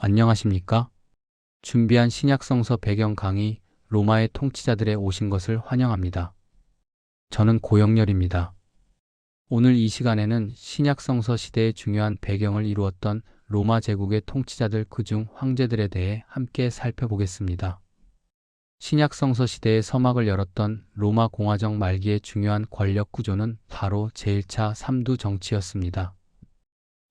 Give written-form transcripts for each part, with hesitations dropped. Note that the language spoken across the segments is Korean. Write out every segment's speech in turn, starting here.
안녕하십니까? 준비한 신약성서 배경 강의, 로마의 통치자들의 오신 것을 환영합니다. 저는 고영렬입니다. 오늘 이 시간에는 신약성서 시대의 중요한 배경을 이루었던 로마 제국의 통치자들 그중 황제들에 대해 함께 살펴보겠습니다. 신약성서 시대의 서막을 열었던 로마 공화정 말기의 중요한 권력 구조는 바로 제1차 삼두 정치였습니다.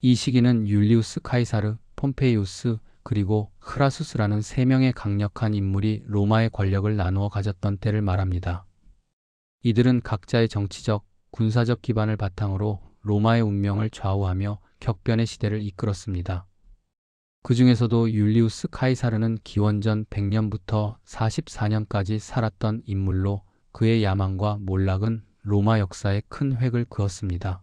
이 시기는 율리우스 카이사르, 폼페이우스, 그리고 크라수스라는 세 명의 강력한 인물이 로마의 권력을 나누어 가졌던 때를 말합니다. 이들은 각자의 정치적, 군사적 기반을 바탕으로 로마의 운명을 좌우하며 격변의 시대를 이끌었습니다. 그 중에서도 율리우스 카이사르는 기원전 100년부터 44년까지 살았던 인물로 그의 야망과 몰락은 로마 역사에 큰 획을 그었습니다.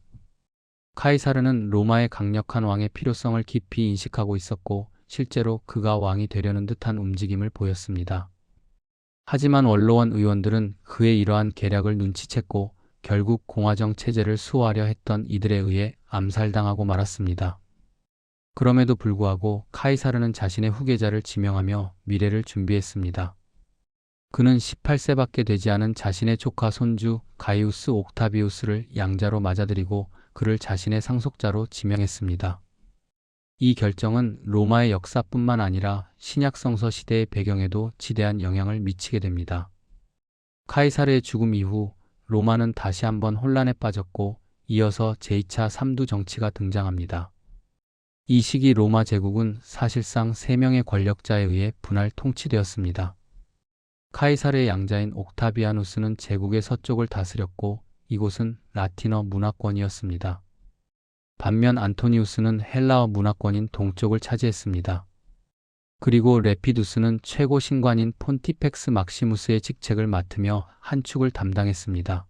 카이사르는 로마의 강력한 왕의 필요성을 깊이 인식하고 있었고 실제로 그가 왕이 되려는 듯한 움직임을 보였습니다. 하지만 원로원 의원들은 그의 이러한 계략을 눈치챘고 결국 공화정 체제를 수호하려 했던 이들에 의해 암살당하고 말았습니다. 그럼에도 불구하고 카이사르는 자신의 후계자를 지명하며 미래를 준비했습니다. 그는 18세밖에 되지 않은 자신의 조카 손주 가이우스 옥타비우스를 양자로 맞아들이고 그를 자신의 상속자로 지명했습니다. 이 결정은 로마의 역사뿐만 아니라 신약성서 시대의 배경에도 지대한 영향을 미치게 됩니다. 카이사르의 죽음 이후 로마는 다시 한번 혼란에 빠졌고 이어서 제2차 삼두 정치가 등장합니다. 이 시기 로마 제국은 사실상 3명의 권력자에 의해 분할 통치되었습니다. 카이사르의 양자인 옥타비아누스는 제국의 서쪽을 다스렸고 이곳은 라틴어 문화권이었습니다. 반면 안토니우스는 헬라어 문화권인 동쪽을 차지했습니다. 그리고 레피두스는 최고 신관인 폰티펙스 막시무스의 직책을 맡으며 한 축을 담당했습니다.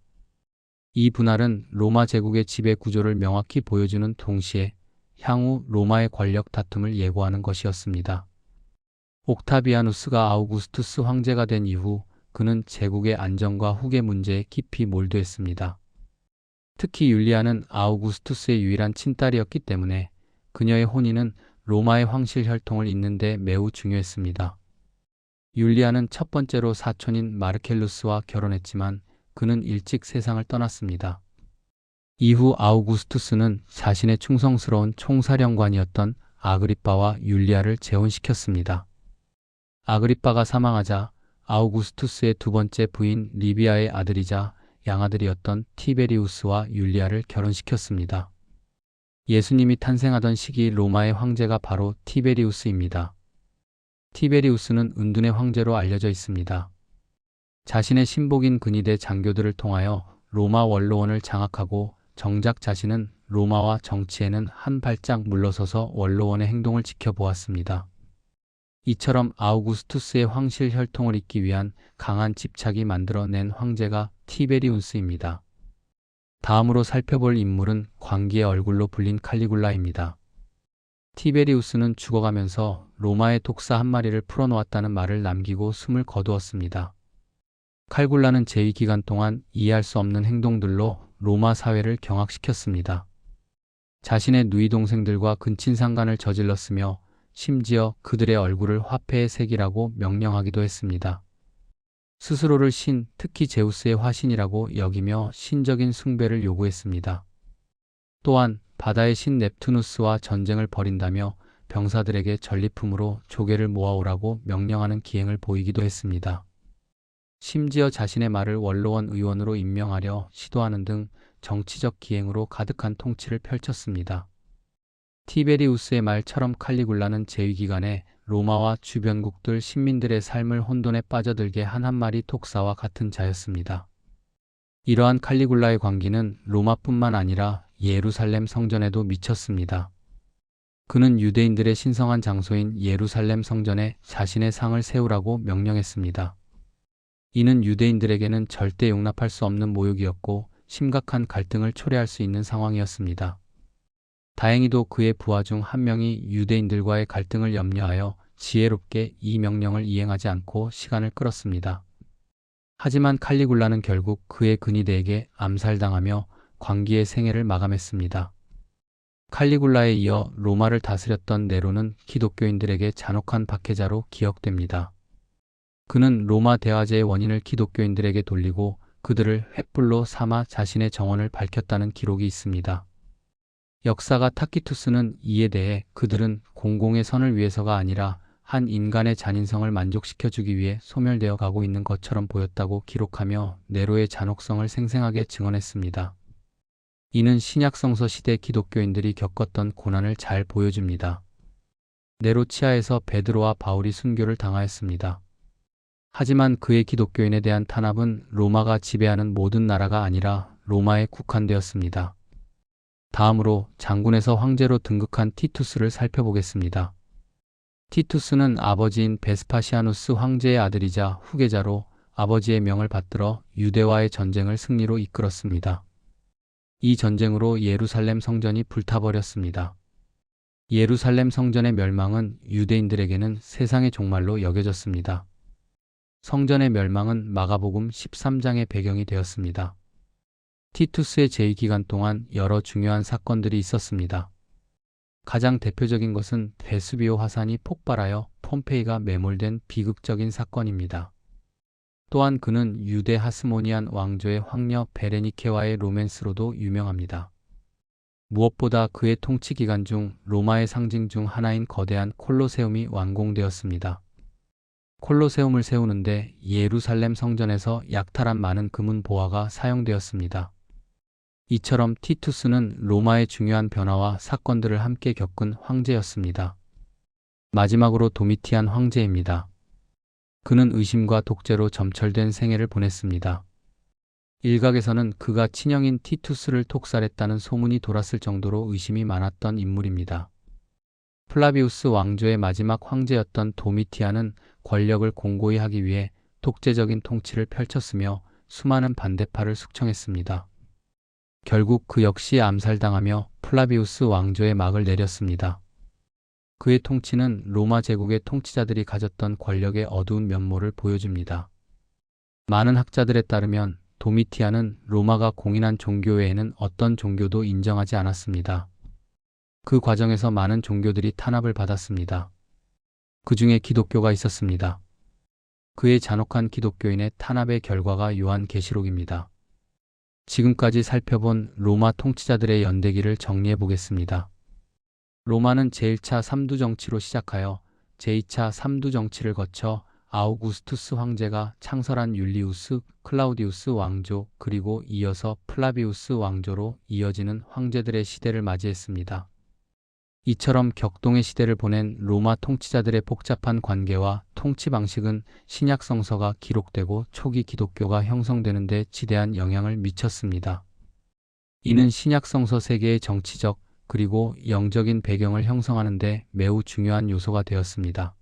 이 분할은 로마 제국의 지배 구조를 명확히 보여주는 동시에 향후 로마의 권력 다툼을 예고하는 것이었습니다. 옥타비아누스가 아우구스투스 황제가 된 이후 그는 제국의 안정과 후계 문제에 깊이 몰두했습니다. 특히 율리아는 아우구스투스의 유일한 친딸이었기 때문에 그녀의 혼인은 로마의 황실 혈통을 잇는 데 매우 중요했습니다. 율리아는 첫 번째로 사촌인 마르켈루스와 결혼했지만 그는 일찍 세상을 떠났습니다. 이후 아우구스투스는 자신의 충성스러운 총사령관이었던 아그리빠와 율리아를 재혼시켰습니다. 아그리빠가 사망하자 아우구스투스의 두 번째 부인 리비아의 아들이자 양아들이었던 티베리우스와 율리아를 결혼시켰습니다. 예수님이 탄생하던 시기 로마의 황제가 바로 티베리우스입니다. 티베리우스는 은둔의 황제로 알려져 있습니다. 자신의 신복인 근위대 장교들을 통하여 로마 원로원을 장악하고 정작 자신은 로마와 정치에는 한 발짝 물러서서 원로원의 행동을 지켜보았습니다. 이처럼 아우구스투스의 황실 혈통을 잇기 위한 강한 집착이 만들어낸 황제가 티베리우스입니다. 다음으로 살펴볼 인물은 광기의 얼굴로 불린 칼리굴라입니다. 티베리우스는 죽어가면서 로마의 독사 한 마리를 풀어놓았다는 말을 남기고 숨을 거두었습니다. 칼굴라는 재위 기간 동안 이해할 수 없는 행동들로 로마 사회를 경악시켰습니다. 자신의 누이 동생들과 근친상간을 저질렀으며 심지어 그들의 얼굴을 화폐에 새기라고 명령하기도 했습니다. 스스로를 신, 특히 제우스의 화신이라고 여기며 신적인 숭배를 요구했습니다. 또한 바다의 신 넵투누스와 전쟁을 벌인다며 병사들에게 전리품으로 조개를 모아오라고 명령하는 기행을 보이기도 했습니다. 심지어 자신의 말을 원로원 의원으로 임명하려 시도하는 등 정치적 기행으로 가득한 통치를 펼쳤습니다. 티베리우스의 말처럼 칼리굴라는 재위 기간에 로마와 주변국들 신민들의 삶을 혼돈에 빠져들게 한 한 마리 독사와 같은 자였습니다. 이러한 칼리굴라의 광기는 로마뿐만 아니라 예루살렘 성전에도 미쳤습니다. 그는 유대인들의 신성한 장소인 예루살렘 성전에 자신의 상을 세우라고 명령했습니다. 이는 유대인들에게는 절대 용납할 수 없는 모욕이었고 심각한 갈등을 초래할 수 있는 상황이었습니다. 다행히도 그의 부하 중 한 명이 유대인들과의 갈등을 염려하여 지혜롭게 이 명령을 이행하지 않고 시간을 끌었습니다. 하지만 칼리굴라는 결국 그의 근위대에게 암살당하며 광기의 생애를 마감했습니다. 칼리굴라에 이어 로마를 다스렸던 네로는 기독교인들에게 잔혹한 박해자로 기억됩니다. 그는 로마 대화제의 원인을 기독교인들에게 돌리고 그들을 횃불로 삼아 자신의 정언을 밝혔다는 기록이 있습니다. 역사가 타키투스는 이에 대해 그들은 공공의 선을 위해서가 아니라 한 인간의 잔인성을 만족시켜주기 위해 소멸되어 가고 있는 것처럼 보였다고 기록하며 네로의 잔혹성을 생생하게 증언했습니다. 이는 신약성서 시대 기독교인들이 겪었던 고난을 잘 보여줍니다. 네로 치하에서 베드로와 바울이 순교를 당하였습니다. 하지만 그의 기독교인에 대한 탄압은 로마가 지배하는 모든 나라가 아니라 로마에 국한되었습니다. 다음으로 장군에서 황제로 등극한 티투스를 살펴보겠습니다. 티투스는 아버지인 베스파시아누스 황제의 아들이자 후계자로 아버지의 명을 받들어 유대와의 전쟁을 승리로 이끌었습니다. 이 전쟁으로 예루살렘 성전이 불타버렸습니다. 예루살렘 성전의 멸망은 유대인들에게는 세상의 종말로 여겨졌습니다. 성전의 멸망은 마가복음 13장의 배경이 되었습니다. 티투스의 재위 기간 동안 여러 중요한 사건들이 있었습니다. 가장 대표적인 것은 베수비오 화산이 폭발하여 폼페이가 매몰된 비극적인 사건입니다. 또한 그는 유대 하스모니안 왕조의 황녀 베레니케와의 로맨스로도 유명합니다. 무엇보다 그의 통치 기간 중 로마의 상징 중 하나인 거대한 콜로세움이 완공되었습니다. 콜로세움을 세우는데 예루살렘 성전에서 약탈한 많은 금은 보화가 사용되었습니다. 이처럼 티투스는 로마의 중요한 변화와 사건들을 함께 겪은 황제였습니다. 마지막으로 도미티안 황제입니다. 그는 의심과 독재로 점철된 생애를 보냈습니다. 일각에서는 그가 친형인 티투스를 독살했다는 소문이 돌았을 정도로 의심이 많았던 인물입니다. 플라비우스 왕조의 마지막 황제였던 도미티안은 권력을 공고히 하기 위해 독재적인 통치를 펼쳤으며 수많은 반대파를 숙청했습니다. 결국 그 역시 암살당하며 플라비우스 왕조의 막을 내렸습니다. 그의 통치는 로마 제국의 통치자들이 가졌던 권력의 어두운 면모를 보여줍니다. 많은 학자들에 따르면 도미티안은 로마가 공인한 종교 외에는 어떤 종교도 인정하지 않았습니다. 그 과정에서 많은 종교들이 탄압을 받았습니다. 그 중에 기독교가 있었습니다. 그의 잔혹한 기독교인의 탄압의 결과가 요한계시록입니다. 지금까지 살펴본 로마 통치자들의 연대기를 정리해 보겠습니다. 로마는 제1차 삼두 정치로 시작하여 제2차 삼두 정치를 거쳐 아우구스투스 황제가 창설한 율리우스 클라우디우스 왕조 그리고 이어서 플라비우스 왕조로 이어지는 황제들의 시대를 맞이했습니다. 이처럼 격동의 시대를 보낸 로마 통치자들의 복잡한 관계와 통치 방식은 신약 성서가 기록되고 초기 기독교가 형성되는 데 지대한 영향을 미쳤습니다. 이는 신약 성서 세계의 정치적 그리고 영적인 배경을 형성하는 데 매우 중요한 요소가 되었습니다.